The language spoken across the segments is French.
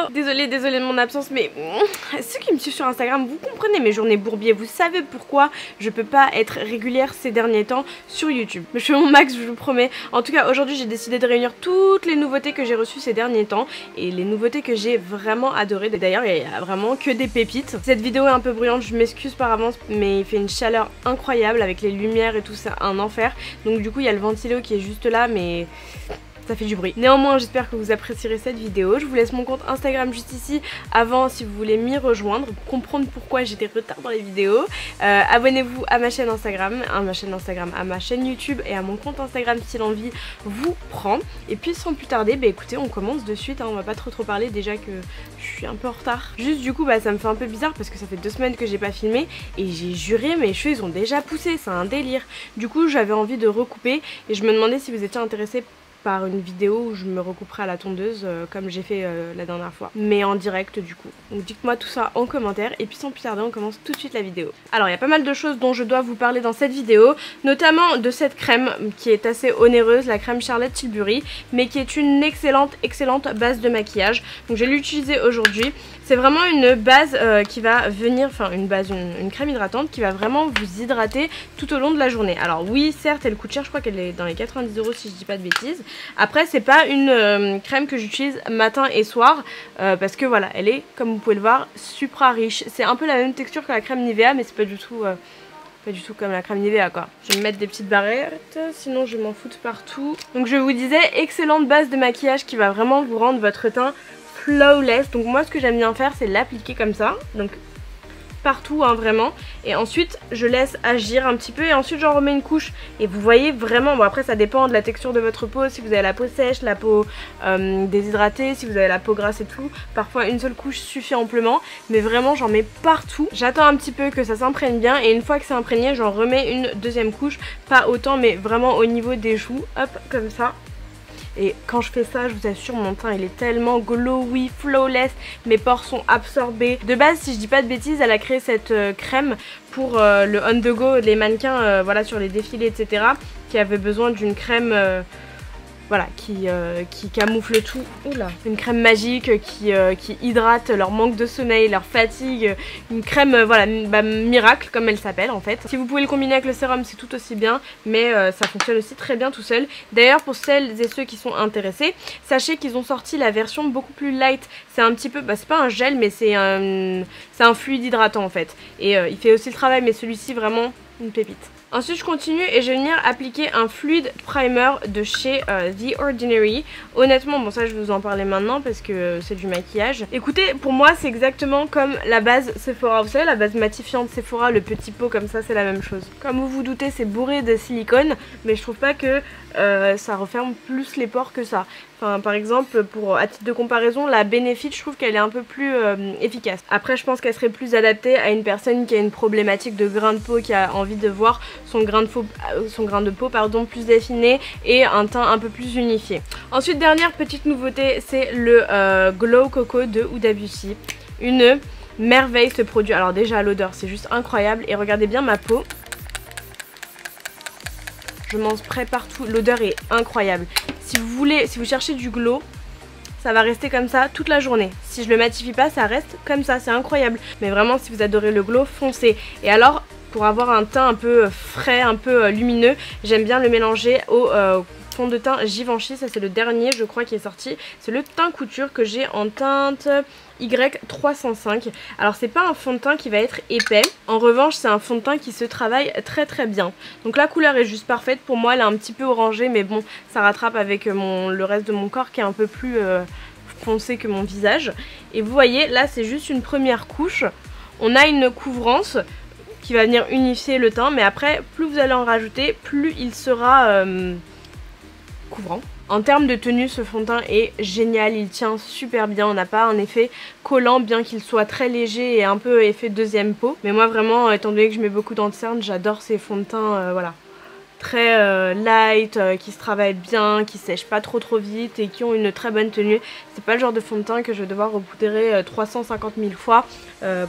Désolée de mon absence, mais ceux qui me suivent sur Instagram, vous comprenez mes journées bourbiers, vous savez pourquoi je peux pas être régulière ces derniers temps sur YouTube. Mais je fais mon max, je vous promets. En tout cas, aujourd'hui j'ai décidé de réunir toutes les nouveautés que j'ai reçues ces derniers temps et les nouveautés que j'ai vraiment adorées. D'ailleurs, il y a vraiment que des pépites. Cette vidéo est un peu bruyante, je m'excuse par avance, mais il fait une chaleur incroyable avec les lumières et tout, c'est un enfer. Donc du coup, il y a le ventilo qui est juste là, mais ça fait du bruit. Néanmoins, j'espère que vous apprécierez cette vidéo. Je vous laisse mon compte Instagram juste ici avant si vous voulez m'y rejoindre, comprendre pourquoi j'étais retard dans les vidéos. Abonnez-vous à ma chaîne Instagram, à ma chaîne YouTube et à mon compte Instagram si l'envie vous prend. Et puis sans plus tarder, bah écoutez, on commence de suite, hein, on va pas trop parler déjà que je suis un peu en retard. Juste du coup, bah ça me fait un peu bizarre parce que ça fait 2 semaines que j'ai pas filmé et j'ai juré mes cheveux ils ont déjà poussé, c'est un délire. Du coup, j'avais envie de recouper et je me demandais si vous étiez intéressés par une vidéo où je me recouperai à la tondeuse comme j'ai fait la dernière fois, mais en direct du coup. Donc dites-moi tout ça en commentaire et puis sans plus tarder on commence tout de suite la vidéo. Alors il y a pas mal de choses dont je dois vous parler dans cette vidéo, notamment de cette crème qui est assez onéreuse, la crème Charlotte Tilbury, mais qui est une excellente base de maquillage. Donc je vais l'utiliser aujourd'hui. C'est vraiment une base qui va venir, enfin une crème hydratante qui va vraiment vous hydrater tout au long de la journée. Alors oui, certes elle coûte cher, je crois qu'elle est dans les 90 € si je dis pas de bêtises. Après c'est pas une crème que j'utilise matin et soir parce que voilà, elle est comme vous pouvez le voir supra riche. C'est un peu la même texture que la crème Nivea mais c'est pas du tout comme la crème Nivea quoi. Je vais me mettre des petites barrettes, sinon je m'en foutre partout. Donc je vous disais, excellente base de maquillage qui va vraiment vous rendre votre teint flawless. Donc moi ce que j'aime bien faire c'est l'appliquer comme ça, donc partout hein, vraiment, et ensuite je laisse agir un petit peu et ensuite j'en remets une couche et vous voyez vraiment, bon après ça dépend de la texture de votre peau, si vous avez la peau sèche, la peau déshydratée, si vous avez la peau grasse et tout, parfois une seule couche suffit amplement, mais vraiment j'en mets partout. J'attends un petit peu que ça s'imprègne bien et une fois que c'est imprégné j'en remets une deuxième couche, pas autant mais vraiment au niveau des joues, hop comme ça. Et quand je fais ça, je vous assure, mon teint il est tellement glowy, flawless, mes pores sont absorbés. De base, si je dis pas de bêtises, elle a créé cette crème pour le on the go, les mannequins voilà, sur les défilés, etc. qui avaient besoin d'une crème voilà, qui camoufle tout. Oula. Une crème magique qui hydrate leur manque de sommeil, leur fatigue. Une crème voilà, miracle comme elle s'appelle en fait. Si vous pouvez le combiner avec le sérum c'est tout aussi bien, mais ça fonctionne aussi très bien tout seul. D'ailleurs pour celles et ceux qui sont intéressés, sachez qu'ils ont sorti la version beaucoup plus light. C'est un petit peu, bah, c'est pas un gel mais c'est un fluide hydratant en fait. Et il fait aussi le travail mais celui-ci vraiment une pépite. Ensuite je continue et je vais venir appliquer un fluide primer de chez The Ordinary. Honnêtement, bon ça je vais vous en parler maintenant parce que c'est du maquillage. Écoutez, pour moi c'est exactement comme la base Sephora. Vous savez la base matifiante Sephora, le petit pot comme ça, c'est la même chose. Comme vous vous doutez c'est bourré de silicone, mais je trouve pas que ça referme plus les pores que ça. Enfin, par exemple, à titre de comparaison, la Benefit, je trouve qu'elle est un peu plus efficace. Après, je pense qu'elle serait plus adaptée à une personne qui a une problématique de grain de peau, qui a envie de voir son grain de peau pardon, plus affiné et un teint un peu plus unifié. Ensuite, dernière petite nouveauté, c'est le Glow Coco de Huda Beauty. Une merveille ce produit. Alors déjà, l'odeur, c'est juste incroyable. Et regardez bien ma peau. Je m'en spray partout, l'odeur est incroyable. Si vous cherchez du glow, ça va rester comme ça toute la journée. Si je le matifie pas, ça reste comme ça, c'est incroyable. Mais vraiment, si vous adorez le glow, foncez. Et alors, pour avoir un teint un peu frais, un peu lumineux, j'aime bien le mélanger au fond de teint Givenchy. Ça c'est le dernier, je crois, qui est sorti. C'est le teint couture que j'ai en teinte Y305. Alors c'est pas un fond de teint qui va être épais, en revanche c'est un fond de teint qui se travaille très bien. Donc la couleur est juste parfaite, pour moi elle est un petit peu orangée mais bon ça rattrape avec le reste de mon corps qui est un peu plus foncé que mon visage. Et vous voyez là c'est juste une première couche, on a une couvrance qui va venir unifier le teint, mais après plus vous allez en rajouter plus il sera couvrant. En termes de tenue, ce fond de teint est génial, il tient super bien, on n'a pas un effet collant bien qu'il soit très léger et un peu effet deuxième peau. Mais moi vraiment, étant donné que je mets beaucoup d'antecerne, j'adore ces fonds de teint voilà, très light, qui se travaillent bien, qui sèchent pas trop vite et qui ont une très bonne tenue. C'est pas le genre de fond de teint que je vais devoir repoudrer 350 000 fois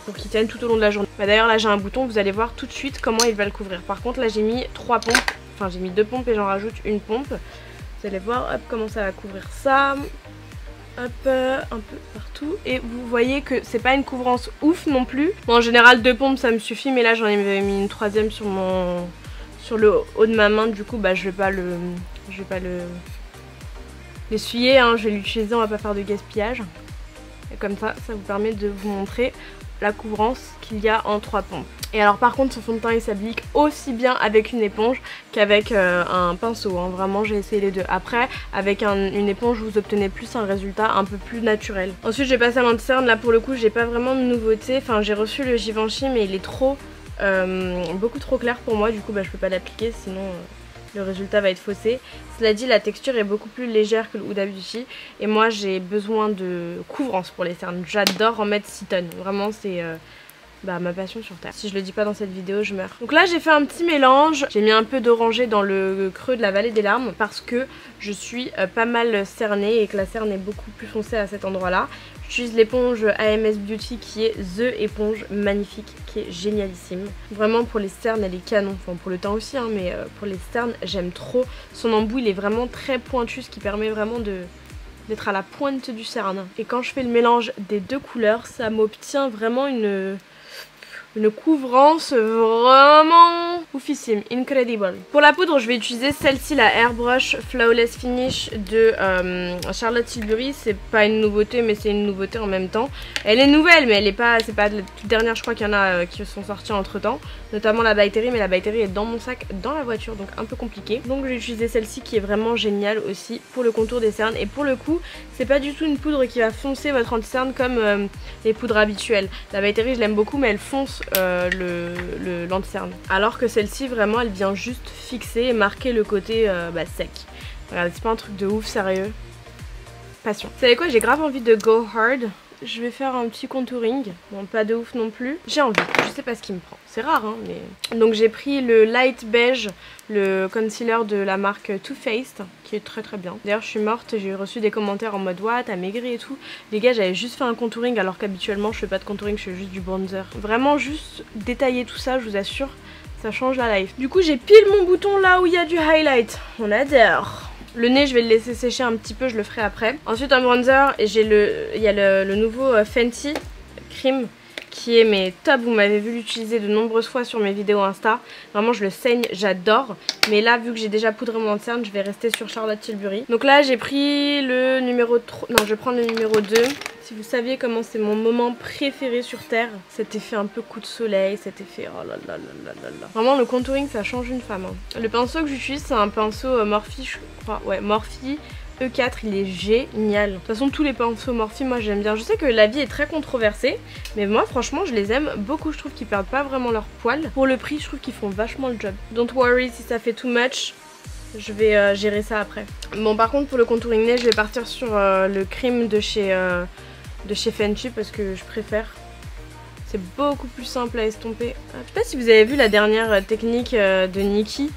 pour qu'il tienne tout au long de la journée. Bah, d'ailleurs là j'ai un bouton, vous allez voir tout de suite comment il va le couvrir. Par contre là j'ai mis 3 pompes, enfin j'ai mis 2 pompes et j'en rajoute une pompe. Vous allez voir hop, comment ça va couvrir ça. hop, un peu partout. Et vous voyez que c'est pas une couvrance ouf non plus. Bon, en général 2 pompes ça me suffit, mais là j'en ai mis une 3e sur le haut de ma main. Du coup bah je vais pas l'essuyer, hein. Je vais l'utiliser, on va pas faire de gaspillage. Et comme ça vous permet de vous montrer la couvrance qu'il y a en 3 pompes. Et alors par contre ce fond de teint il s'applique aussi bien avec une éponge qu'avec un pinceau, hein. Vraiment j'ai essayé les deux. Après avec une éponge vous obtenez plus un résultat un peu plus naturel. Ensuite j'ai passé à l'anti-cerne, là pour le coup j'ai pas vraiment de nouveauté. Enfin j'ai reçu le Givenchy mais il est beaucoup trop clair pour moi, du coup bah, je peux pas l'appliquer sinon le résultat va être faussé. Cela dit la texture est beaucoup plus légère que le Huda Beauty et moi j'ai besoin de couvrance pour les cernes. J'adore en mettre 6 tonnes, vraiment c'est... ma passion sur terre. Si je le dis pas dans cette vidéo, je meurs. Donc là j'ai fait un petit mélange. J'ai mis un peu d'orangé dans le creux de la vallée des larmes parce que je suis pas mal cernée et que la cerne est beaucoup plus foncée à cet endroit là. J'utilise l'éponge AMS Beauty qui est The éponge magnifique, qui est génialissime. Vraiment pour les cernes elle est canon, enfin pour le teint aussi hein, mais pour les cernes j'aime trop. Son embout il est vraiment très pointu, ce qui permet vraiment d'être à la pointe du cerne. Et quand je fais le mélange des deux couleurs ça m'obtient vraiment une couvrance vraiment oufissime, incredible. Pour la poudre je vais utiliser celle-ci, la Airbrush Flawless Finish de Charlotte Tilbury. C'est pas une nouveauté mais c'est une nouveauté en même temps. Elle est nouvelle mais elle est pas, c'est pas de la toute dernière, je crois qu'il y en a qui sont sortis entre temps. Notamment la By Terry, mais la By Terry est dans mon sac dans la voiture donc un peu compliqué. Donc j'ai utilisé celle-ci qui est vraiment géniale aussi pour le contour des cernes. Et pour le coup c'est pas du tout une poudre qui va foncer votre anti-cerne comme les poudres habituelles. La By Terry je l'aime beaucoup mais elle fonce l'anti-cerne. Alors que celle-ci vraiment elle vient juste fixer et marquer le côté sec. Regardez, c'est pas un truc de ouf, sérieux. Passion. Vous savez quoi, j'ai grave envie de go hard. Je vais faire un petit contouring. Bon, pas de ouf non plus. J'ai envie, je sais pas ce qui me prend. C'est rare hein, mais... Donc j'ai pris le light beige, le concealer de la marque Too Faced, qui est très très bien. D'ailleurs je suis morte, j'ai reçu des commentaires en mode what, t'as maigri et tout. Les gars, j'avais juste fait un contouring alors qu'habituellement je fais pas de contouring, je fais juste du bronzer. Vraiment juste détailler tout ça, je vous assure, ça change la life. Du coup j'ai pile mon bouton là où il y a du highlight. On adore. Le nez je vais le laisser sécher un petit peu, je le ferai après. Ensuite en bronzer, il y a le nouveau Fenty Cream qui est mes top. Vous m'avez vu l'utiliser de nombreuses fois sur mes vidéos Insta. Vraiment je le saigne, j'adore. Mais là vu que j'ai déjà poudré mon anti-cerne, je vais rester sur Charlotte Tilbury. Donc là j'ai pris le numéro 3, non je vais prendre le numéro 2. Si vous saviez comment c'est mon moment préféré sur terre, cet effet un peu coup de soleil, cet effet oh là là là là là. Vraiment le contouring ça change une femme hein. Le pinceau que j'utilise c'est un pinceau Morphe, je crois, ouais Morphe E4, il est génial. De toute façon tous les pinceaux Morphe moi j'aime bien. Je sais que la vie est très controversée, mais moi franchement je les aime beaucoup. Je trouve qu'ils perdent pas vraiment leur poil. Pour le prix je trouve qu'ils font vachement le job. Don't worry si ça fait too much, je vais gérer ça après. Bon par contre pour le contouring nez je vais partir sur le cream de chez Fenty parce que je préfère. C'est beaucoup plus simple à estomper. Je sais pas si vous avez vu la dernière technique de Nikki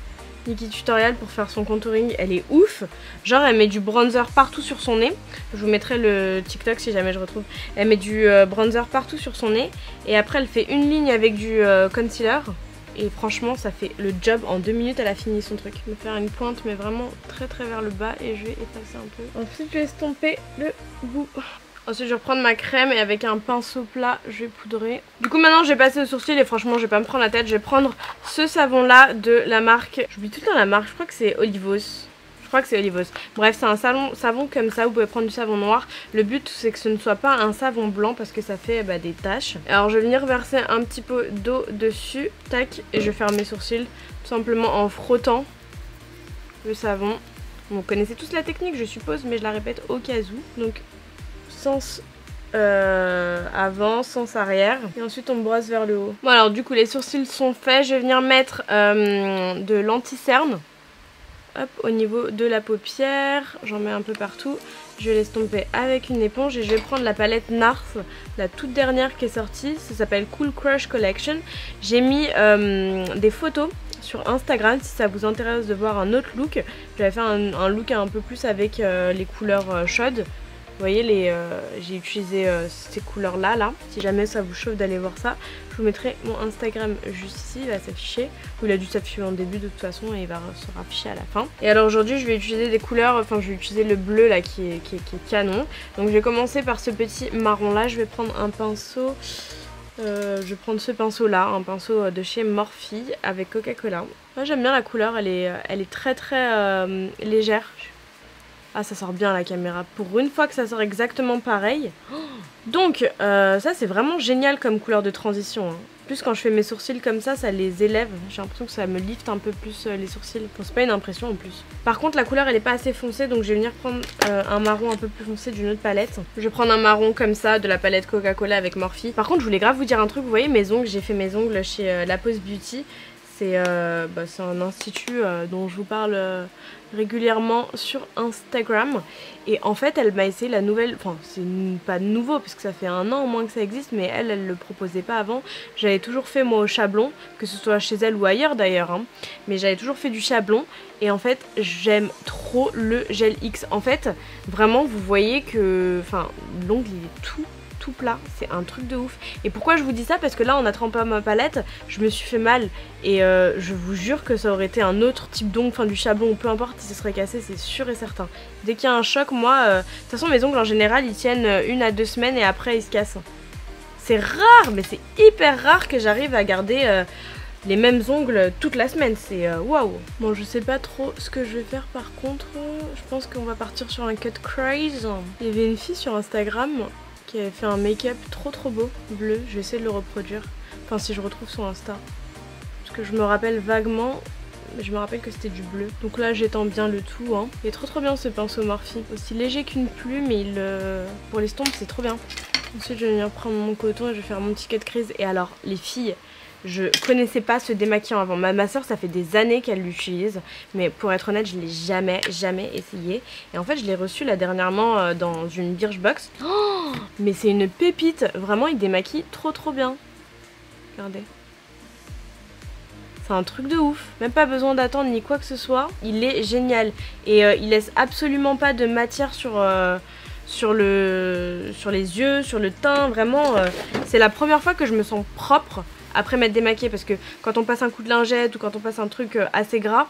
Tutorial pour faire son contouring, elle est ouf. Genre elle met du bronzer partout sur son nez. Je vous mettrai le TikTok si jamais je retrouve. Elle met du bronzer partout sur son nez et après elle fait une ligne avec du concealer. Et franchement ça fait le job, en 2 minutes elle a fini son truc. Je vais faire une pointe mais vraiment très très vers le bas et je vais effacer un peu. Ensuite je vais estomper le bout. Ensuite je vais reprendre ma crème et avec un pinceau plat je vais poudrer. Du coup maintenant je vais passer au sourcil et franchement je vais pas me prendre la tête. Je vais prendre ce savon là de la marque, j'oublie tout le temps la marque, je crois que c'est Olivos. Bref c'est un savon comme ça, vous pouvez prendre du savon noir. Le but c'est que ce ne soit pas un savon blanc parce que ça fait des taches. Alors je vais venir verser un petit peu d'eau dessus, tac, et je vais faire mes sourcils tout simplement en frottant le savon. Vous connaissez tous la technique je suppose mais je la répète au cas où. Donc sens avant, sens arrière et ensuite on brosse vers le haut. Bon alors du coup les sourcils sont faits, je vais venir mettre de l'anti-cerne. Hop, au niveau de la paupière, j'en mets un peu partout. Je vais l'estomper avec une éponge et je vais prendre la palette NARS, la toute dernière qui est sortie. Ça s'appelle Cool Crush Collection. J'ai mis des photos sur Instagram si ça vous intéresse de voir un autre look. J'avais fait un look un peu plus avec les couleurs chaudes. voyez, j'ai utilisé ces couleurs là. Si jamais ça vous chauffe d'aller voir ça, je vous mettrai mon Instagram juste ici, il va s'afficher. Il a dû s'afficher en début de toute façon et il va se rafficher à la fin. Et alors aujourd'hui je vais utiliser des couleurs, enfin je vais utiliser le bleu là qui est canon. Donc je vais commencer par ce petit marron là, je vais prendre un pinceau. Je vais prendre ce pinceau là, un pinceau de chez Morphe avec Coca-Cola. Moi j'aime bien la couleur, elle est très légère. Ah ça sort bien à la caméra, pour une fois que ça sort exactement pareil. Donc ça c'est vraiment génial comme couleur de transition. Hein. En plus quand je fais mes sourcils comme ça les élève. J'ai l'impression que ça me lift un peu plus les sourcils. Bon, c'est pas une impression en plus. Par contre la couleur elle est pas assez foncée, donc je vais venir prendre un marron un peu plus foncé d'une autre palette. Je vais prendre un marron comme ça de la palette Coca-Cola avec Morphe. Par contre je voulais grave vous dire un truc, vous voyez mes ongles, j'ai fait mes ongles chez La Pause Beauty. C'est un institut dont je vous parle régulièrement sur Instagram. Et en fait elle m'a essayé la nouvelle, enfin c'est pas nouveau parce que ça fait 1 an au moins que ça existe, mais elle le proposait pas avant. J'avais toujours fait moi au chablon, que ce soit chez elle ou ailleurs d'ailleurs, hein. Mais j'avais toujours fait du chablon. Et en fait j'aime trop le gel X. En fait vraiment vous voyez que l'ongle il est tout plat, c'est un truc de ouf. Et pourquoi je vous dis ça? Parce que là en attrapant ma palette je me suis fait mal et je vous jure que ça aurait été un autre type d'ongle, enfin du chablon ou peu importe, si ça serait cassé, c'est sûr et certain. Dès qu'il y a un choc, moi de toute façon mes ongles en général ils tiennent 1 à 2 semaines et après ils se cassent. C'est rare, mais c'est hyper rare que j'arrive à garder les mêmes ongles toute la semaine, c'est waouh. Bon je sais pas trop ce que je vais faire par contre, je pense qu'on va partir sur un cut craze. Il y avait une fille sur Instagram qui avait fait un make-up trop beau, bleu, je vais essayer de le reproduire, enfin si je retrouve son Insta, parce que je me rappelle vaguement, mais je me rappelle que c'était du bleu. Donc là j'étends bien le tout, hein. Il est trop bien ce pinceau Morphe, aussi léger qu'une plume, mais pour l'estompe c'est trop bien. Ensuite je vais venir prendre mon coton et je vais faire mon petit cut crease. Et alors les filles, je connaissais pas ce démaquillant avant. Ma soeur ça fait des années qu'elle l'utilise, mais pour être honnête je l'ai jamais essayé. Et en fait je l'ai reçu là dernièrement dans une Birchbox. Oh, mais c'est une pépite, vraiment il démaquille trop bien. Regardez. C'est un truc de ouf, même pas besoin d'attendre ni quoi que ce soit. Il est génial et il laisse absolument pas de matière sur les yeux, sur le teint. Vraiment c'est la première fois que je me sens propre après m'être démaquillée, parce que quand on passe un coup de lingette ou quand on passe un truc assez gras,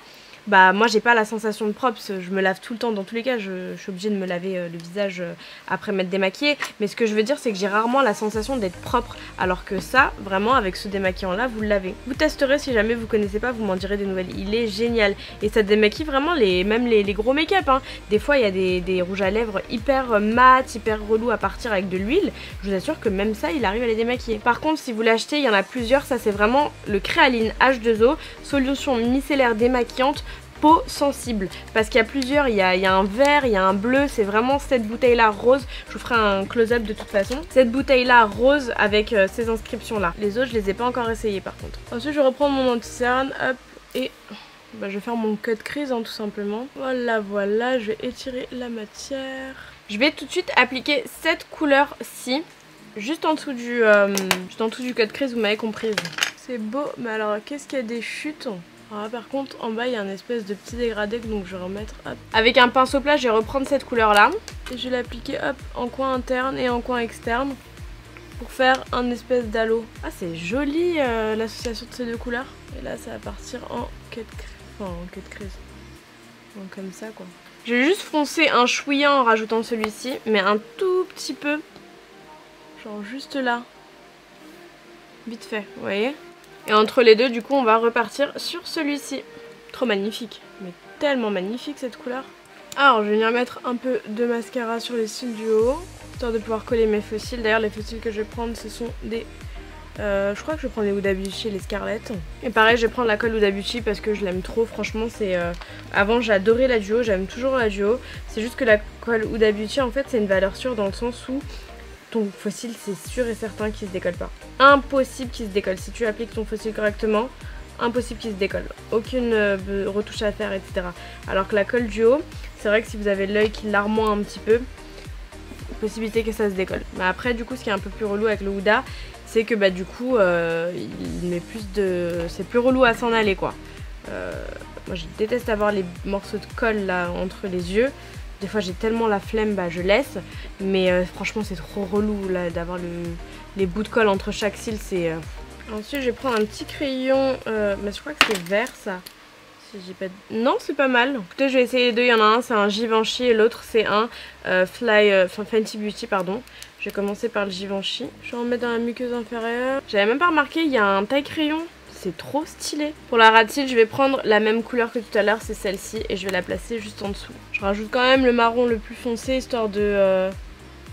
bah moi j'ai pas la sensation de propre, je me lave tout le temps, dans tous les cas je suis obligée de me laver le visage après m'être démaquillée, mais ce que je veux dire c'est que j'ai rarement la sensation d'être propre, alors que ça vraiment avec ce démaquillant là vous l'avez. Vous testerez si jamais vous connaissez pas, vous m'en direz des nouvelles, il est génial et ça démaquille vraiment même les gros make-up, hein. Des fois il y a des rouges à lèvres hyper mat, hyper relou à partir avec de l'huile, je vous assure que même ça il arrive à les démaquiller. Par contre si vous l'achetez, il y en a plusieurs, ça c'est vraiment le Créaline H2O, solution micellaire démaquillante peau sensible, parce qu'il y a plusieurs, il y a un vert, il y a un bleu, c'est vraiment cette bouteille là rose, je vous ferai un close-up de toute façon, cette bouteille là rose avec ces inscriptions là. Les autres je les ai pas encore essayés par contre. Ensuite je vais reprendre mon anti-cerne, hop, et je vais faire mon cut crease hein, tout simplement. Voilà, je vais étirer la matière. Je vais tout de suite appliquer cette couleur-ci, juste en dessous du cut crease, vous m'avez comprise. C'est beau, mais alors qu'est-ce qu'il y a des chutes? Alors là, par contre en bas il y a un espèce de petit dégradé, donc je vais remettre hop. Avec un pinceau plat je vais reprendre cette couleur là et je vais l'appliquer hop en coin interne et en coin externe pour faire un espèce d'halo. Ah c'est joli l'association de ces deux couleurs. Et là ça va partir en cut crease, donc comme ça quoi. Je vais juste foncer un chouïa en rajoutant celui-ci, mais un tout petit peu, genre juste là, vite fait, vous voyez. Et entre les deux, du coup, on va repartir sur celui-ci. Trop magnifique, mais tellement magnifique cette couleur. Alors, je vais venir mettre un peu de mascara sur les cils du haut, histoire de pouvoir coller mes faux cils. D'ailleurs, les faux cils que je vais prendre, ce sont des... je crois que je vais prendre les Huda Beauty et les Scarlett. Et pareil, je vais prendre la colle Huda Beauty parce que je l'aime trop. Franchement, c'est... Avant, j'adorais la Duo, j'aime toujours la Duo. C'est juste que la colle Huda Beauty, en fait, c'est une valeur sûre dans le sens où ton faux cil c'est sûr et certain qu'il se décolle pas. Impossible qu'il se décolle. Si tu appliques ton faux cil correctement, impossible qu'il se décolle. Aucune retouche à faire, etc. Alors que la colle Duo, c'est vrai que si vous avez l'œil qui larmoie un petit peu, possibilité que ça se décolle. Mais après du coup ce qui est un peu plus relou avec le Huda, c'est que bah du coup il met plus de... c'est plus relou à s'en aller quoi. Moi je déteste avoir les morceaux de colle là entre les yeux. Des fois j'ai tellement la flemme, bah je laisse. Mais franchement c'est trop relou là d'avoir les bouts de colle entre chaque cils, c'est... Ensuite je vais prendre un petit crayon, mais je crois que c'est vert ça. Si j'ai pas... Non, c'est pas mal. Écoutez, je vais essayer les deux, il y en a un c'est un Givenchy et l'autre c'est un Fenty Beauty pardon. Je vais commencer par le Givenchy. Je vais en mettre dans la muqueuse inférieure. J'avais même pas remarqué, il y a un taille crayon. C'est trop stylé. Pour la rat cils, je vais prendre la même couleur que tout à l'heure, c'est celle-ci, et je vais la placer juste en dessous. Je rajoute quand même le marron le plus foncé, histoire de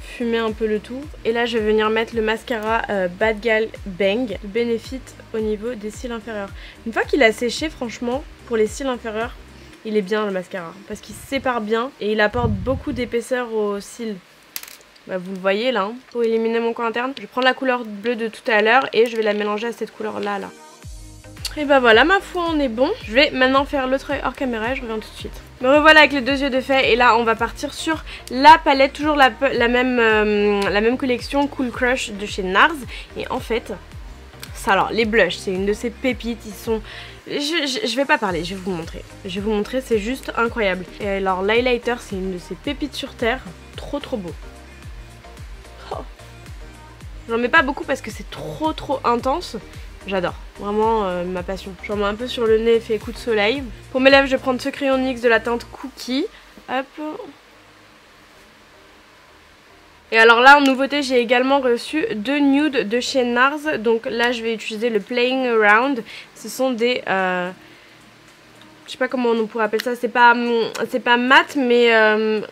fumer un peu le tout. Et là, je vais venir mettre le mascara Bad Gal Bang de Benefit au niveau des cils inférieurs. Une fois qu'il a séché, franchement, pour les cils inférieurs, il est bien le mascara. Parce qu'il se sépare bien, et il apporte beaucoup d'épaisseur aux cils. Bah, vous le voyez là, hein. Pour éliminer mon coin interne, je vais prendre la couleur bleue de tout à l'heure, et je vais la mélanger à cette couleur-là, là. Et bah voilà, ma foi on est bon. Je vais maintenant faire l'autre œil hors caméra et je reviens tout de suite. Me revoilà avec les deux yeux de fait et là on va partir sur la palette, toujours la même collection Cool Crush de chez NARS. Et en fait, ça alors, les blushs, c'est une de ces pépites, ils sont... Je vais pas parler, je vais vous montrer. Je vais vous montrer, c'est juste incroyable. Et alors l'highlighter, c'est une de ces pépites sur terre, trop beau. Oh. J'en mets pas beaucoup parce que c'est trop intense. J'adore, vraiment ma passion. J'en mets un peu sur le nez, fait coup de soleil. Pour mes lèvres, je vais prendre ce crayon NYX de la teinte Cookie. Hop. Et alors là, en nouveauté, j'ai également reçu deux nudes de chez NARS. Donc là, je vais utiliser le Playing Around. Ce sont des... je sais pas comment on pourrait appeler ça. C'est pas mat, mais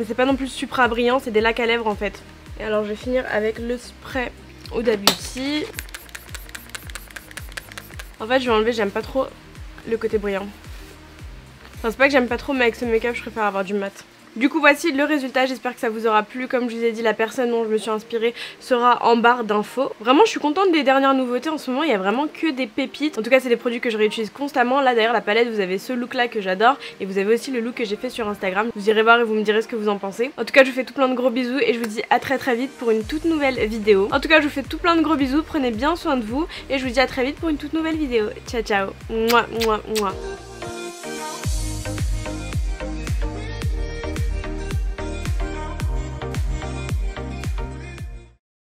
c'est pas non plus supra brillant. C'est des lacs à lèvres en fait. Et alors, je vais finir avec le spray Huda Beauty. En fait je vais enlever, j'aime pas trop le côté brillant. Enfin c'est pas que j'aime pas trop mais avec ce make-up je préfère avoir du mat. Du coup voici le résultat, j'espère que ça vous aura plu. Comme je vous ai dit, la personne dont je me suis inspirée sera en barre d'infos. Vraiment je suis contente des dernières nouveautés en ce moment, il y a vraiment que des pépites. En tout cas c'est des produits que je réutilise constamment. Là d'ailleurs la palette, vous avez ce look là que j'adore. Et vous avez aussi le look que j'ai fait sur Instagram. Vous irez voir et vous me direz ce que vous en pensez. En tout cas je vous fais tout plein de gros bisous et je vous dis à très vite pour une toute nouvelle vidéo. En tout cas je vous fais tout plein de gros bisous, prenez bien soin de vous. Et je vous dis à très vite pour une toute nouvelle vidéo. Ciao ciao. Mouah, mouah, mouah.